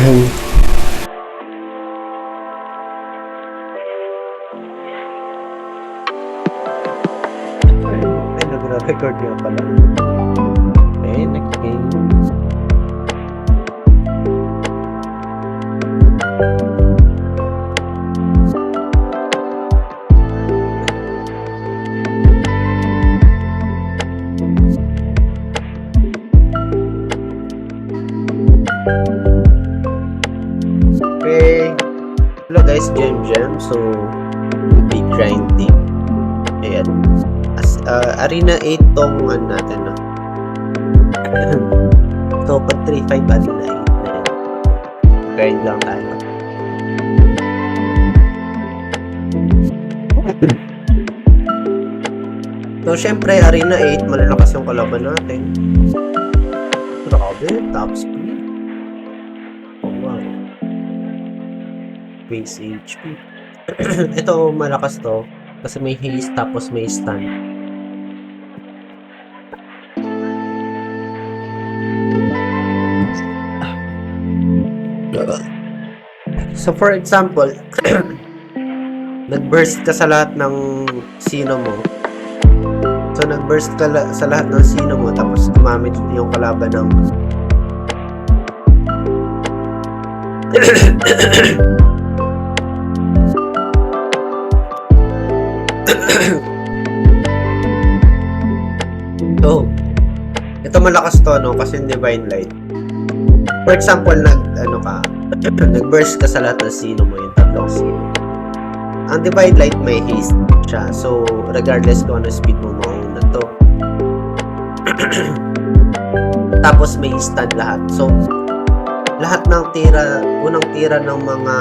Ay, nagre-record nga pala. Okay, next game. Okay. Hello guys, Gem. So we'll be grinding. Ayan. Arena 8 tong ano natin, no? So pag 3-5 Arena 8 na yan. Grind lang tayo. So syempre Arena 8, malalakas yung kalaban natin. Grabe, top speed. Oh wow. Base HP. Ito malakas to kasi may haste tapos may stun. So for example, nag-burst ka sa lahat ng sino mo. So nag-burst ka sa lahat ng sino mo tapos gumamit yung kalaban ng So, ito malakas to, no? Kasi Divine Light. For example, nag-burst ka sa lahat ng sino mo, yung tatlong sino. Ang Divine Light may haste siya. So, regardless kung ano speed mo, mauna to. Tapos may stun lahat. So, lahat ng unang tira ng mga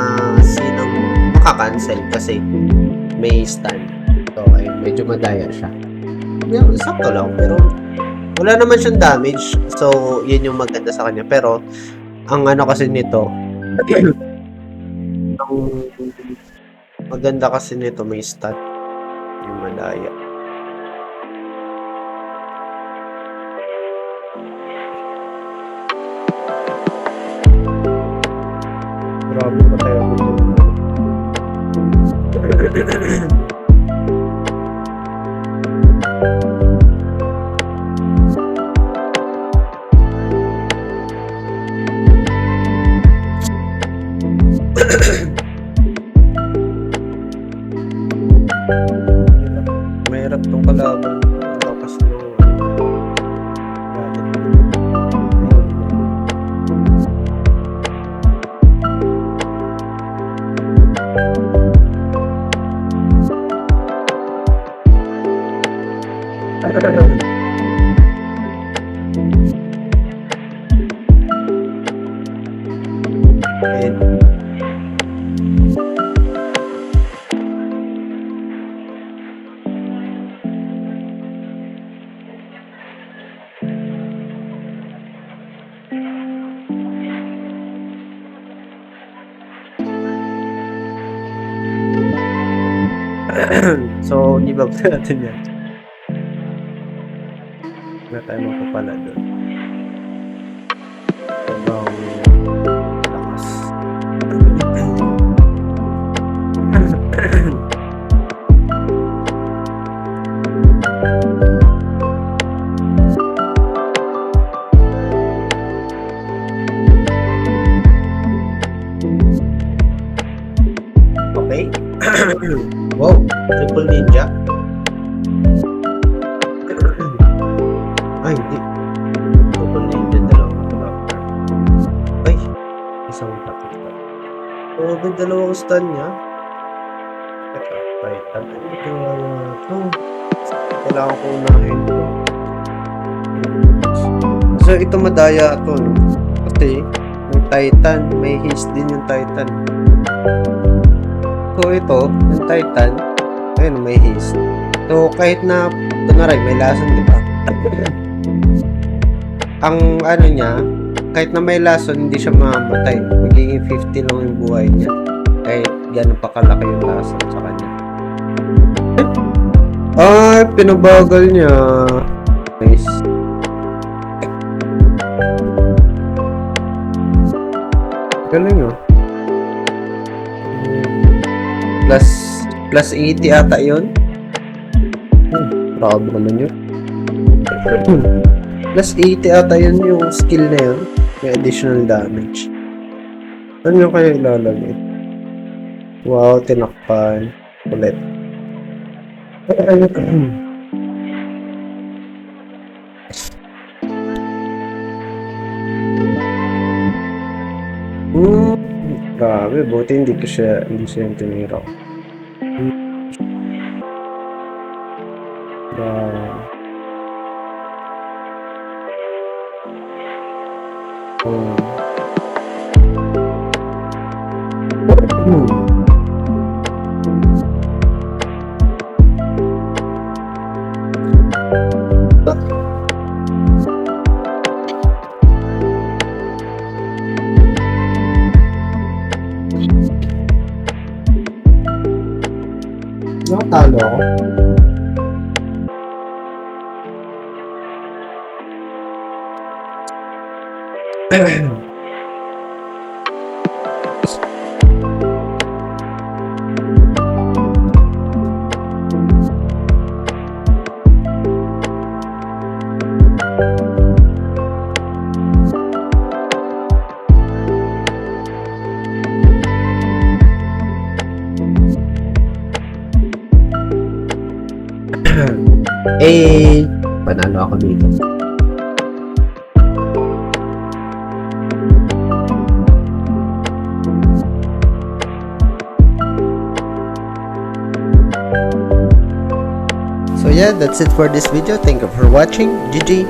sinong makakancel kasi may stun. So, ay medyo madaya siya. Yeah, sakto lang, pero wala naman siyang damage. So, yun yung maganda sa kanya. Pero, ang ano kasi nito, ang maganda kasi nito, may stat. Yung madaya. Grabe pa tayo mo. Mahirap tong kalaban. Lakas nung So, i-vlog natin yan. Wala tayo mapapala doon. Sobrang lakas. Okay. Wow, triple ninja. Ay, hindi. Triple ninja dalawang. Ay, isang patik pa. Oh, may dalawang stun niya. Ito, right. Kailangan ko unahin ko. So, ito madaya ito, no? Kasi, may Titan. May haste din yung Titan. So ito, yung Titan, ayun, may haste. So kahit na, kunwari, may lason, di ba? Ang ano niya, kahit na may lason, hindi siya mamamatay. Magiging 50 lang yung buhay niya. Kahit gano'n pa kalaki yung lason sa kanya. Ay, pinabagal niya. Nice. Galing oh. Plus 80 ata yun. Grabe naman yun. Plus 80 ata yun yung skill na yun. May additional damage. Ano yung kaya ilalagay? Wow, tinakpan. Ulit. Grabe, buti hindi siya yung tinira. Nakatalo ako. Panalo ako dito. So yeah, that's it for this video. Thank you for watching. GG.